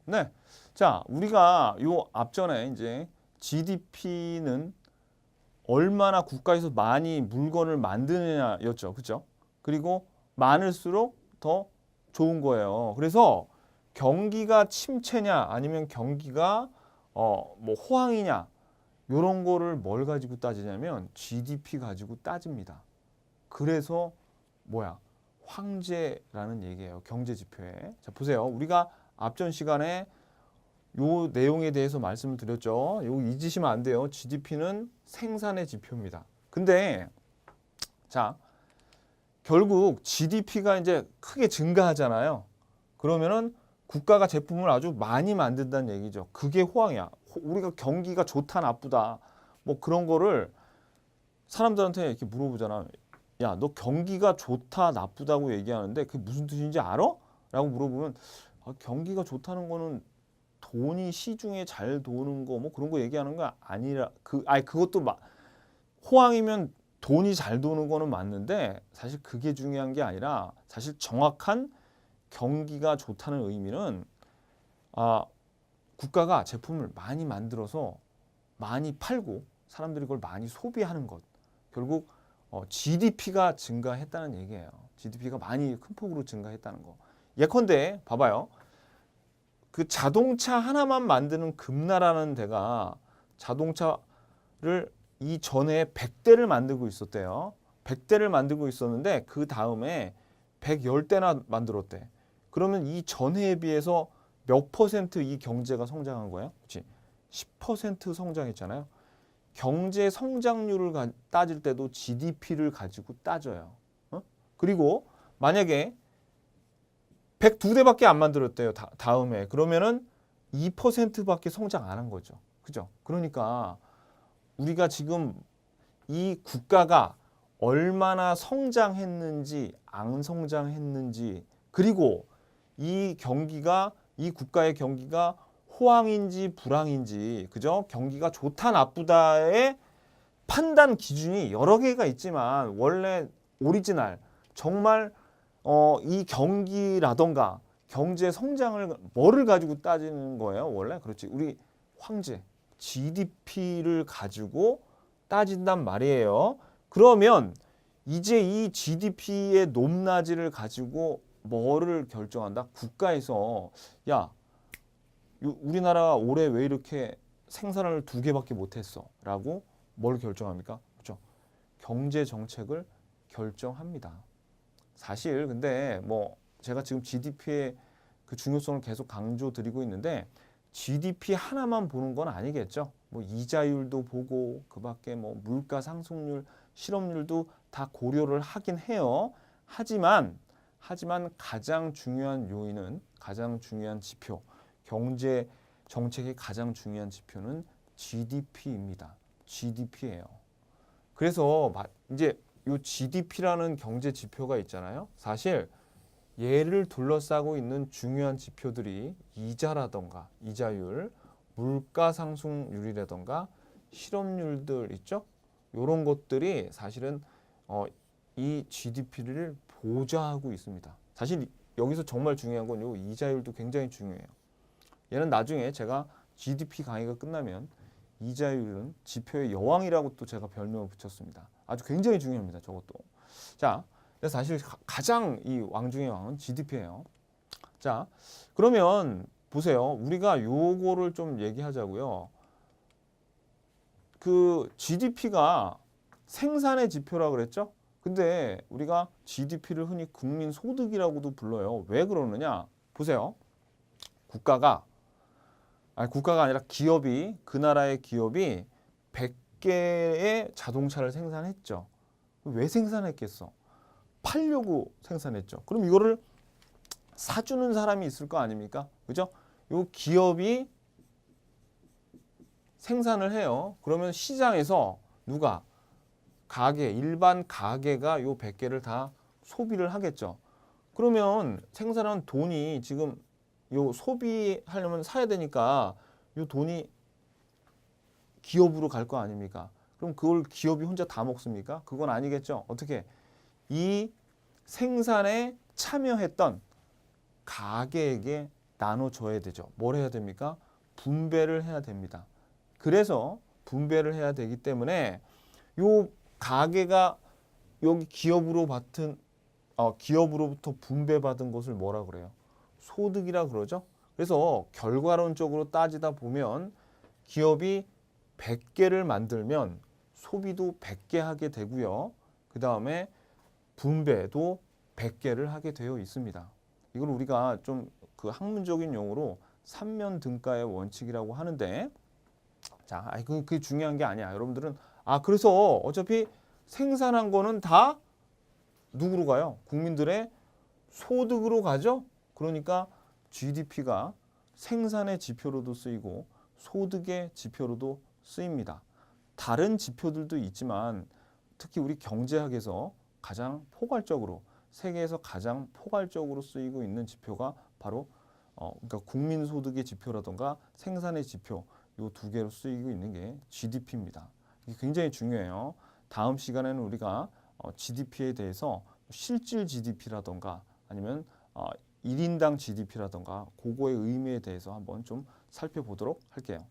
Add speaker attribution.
Speaker 1: 네. 자, 우리가 요 앞전에 이제 GDP는 얼마나 국가에서 많이 물건을 만드느냐였죠. 그죠? 그리고 많을수록 더 좋은 거예요. 그래서 경기가 침체냐 아니면 경기가 뭐 호황이냐 요런 거를 뭘 가지고 따지냐면 GDP 가지고 따집니다. 그래서 뭐야? 황제라는 얘기예요. 경제 지표에. 자, 보세요. 우리가 앞전 시간에 요 내용에 대해서 말씀을 드렸죠. 이거 잊으시면 안 돼요. GDP는 생산의 지표입니다. 근데 자, 결국 GDP가 이제 크게 증가하잖아요. 그러면은 국가가 제품을 아주 많이 만든다는 얘기죠. 그게 호황이야. 우리가 경기가 좋다 나쁘다 뭐 그런 거를 사람들한테 이렇게 물어보잖아. 야, 너 경기가 좋다 나쁘다고 얘기하는데 그게 무슨 뜻인지 알아? 라고 물어보면 경기가 좋다는 거는 돈이 시중에 잘 도는 거 뭐 그런 거 얘기하는 거 아니라 그것도 호황이면 돈이 잘 도는 거는 맞는데 사실 그게 중요한 게 아니라 사실 정확한 경기가 좋다는 의미는 국가가 제품을 많이 만들어서 많이 팔고 사람들이 그걸 많이 소비하는 것. 결국 GDP가 증가했다는 얘기예요. GDP가 많이 큰 폭으로 증가했다는 거. 예컨대 봐봐요. 그 자동차 하나만 만드는 금나라는 데가 자동차를 이전에 100대를 만들고 있었대요. 100대를 만들고 있었는데 그 다음에 110대나 만들었대. 그러면 이 전해에 비해서 몇 퍼센트 이 경제가 성장한 거예요? 그렇지? 10% 성장했잖아요. 경제 성장률을 따질 때도 GDP를 가지고 따져요. 그리고 만약에 102대밖에 안 만들었대요. 다음에. 그러면은 2%밖에 성장 안 한 거죠. 그죠? 그러니까 우리가 지금 이 국가가 얼마나 성장했는지, 안 성장했는지, 그리고 이 국가의 경기가 호황인지 불황인지, 그죠? 경기가 좋다 나쁘다의 판단 기준이 여러 개가 있지만 원래 오리지널 정말 이 경기라던가 경제 성장을 뭐를 가지고 따지는 거예요? 원래 그렇지. 우리 황제 GDP를 가지고 따진단 말이에요. 그러면 이제 이 GDP의 높낮이를 가지고 뭐를 결정한다? 국가에서 야, 우리나라가 올해 왜 이렇게 생산을 2개밖에 못했어? 라고 뭘 결정합니까? 그렇죠? 경제 정책을 결정합니다. 사실 근데 뭐 제가 지금 GDP의 그 중요성을 계속 강조드리고 있는데 GDP 하나만 보는 건 아니겠죠. 뭐 이자율도 보고 그밖에 뭐 물가 상승률, 실업률도 다 고려를 하긴 해요. 하지만 가장 중요한 요인은 가장 중요한 지표, 경제 정책의 가장 중요한 지표는 GDP입니다. GDP예요. 그래서 이제 이 GDP라는 경제 지표가 있잖아요. 사실 얘를 둘러싸고 있는 중요한 지표들이 이자라던가 이자율, 물가 상승률이라던가 실업률들 있죠. 이런 것들이 사실은 이 GDP를 보좌하고 있습니다. 사실 여기서 정말 중요한 건 이 이자율도 굉장히 중요해요. 얘는 나중에 제가 GDP 강의가 끝나면 이자율은 지표의 여왕이라고 또 제가 별명을 붙였습니다. 아주 굉장히 중요합니다. 저것도. 자, 그래서 사실 가장 이 왕 중의 왕은 GDP예요. 자, 그러면 보세요. 우리가 요거를 좀 얘기하자고요. 그 GDP가 생산의 지표라 그랬죠? 근데 우리가 GDP를 흔히 국민 소득이라고도 불러요. 왜 그러느냐? 보세요. 국가가 아니라 기업이 그 나라의 기업이 100개의 자동차를 생산했죠. 왜 생산했겠어? 팔려고 생산했죠. 그럼 이거를 사주는 사람이 있을 거 아닙니까? 그죠? 요 기업이 생산을 해요. 그러면 시장에서 누가 일반 가게가 요 100개를 다 소비를 하겠죠. 그러면 생산한 돈이 지금 요 소비하려면 사야 되니까 요 돈이 기업으로 갈 거 아닙니까? 그럼 그걸 기업이 혼자 다 먹습니까? 그건 아니겠죠. 어떻게? 이 생산에 참여했던 가게에게 나눠줘야 되죠. 뭘 해야 됩니까? 분배를 해야 됩니다. 그래서 분배를 해야 되기 때문에 요 가계가 여기 기업으로부터 분배받은 것을 뭐라 그래요? 소득이라 그러죠. 그래서 결과론적으로 따지다 보면 기업이 100개를 만들면 소비도 100개 하게 되고요. 그 다음에 분배도 100개를 하게 되어 있습니다. 이걸 우리가 좀 그 학문적인 용어로 삼면 등가의 원칙이라고 하는데, 자, 그게 중요한 게 아니야. 여러분들은 그래서 어차피 생산한 거는 다 누구로 가요? 국민들의 소득으로 가죠. 그러니까 GDP가 생산의 지표로도 쓰이고 소득의 지표로도 쓰입니다. 다른 지표들도 있지만 특히 우리 경제학에서 가장 포괄적으로, 세계에서 가장 포괄적으로 쓰이고 있는 지표가 바로 그러니까 국민 소득의 지표라던가 생산의 지표, 이 두 개로 쓰이고 있는 게 GDP입니다. 이게 굉장히 중요해요. 다음 시간에는 우리가 GDP에 대해서 실질 GDP라던가 아니면 1인당 GDP라던가 그거의 의미에 대해서 한번 좀 살펴보도록 할게요.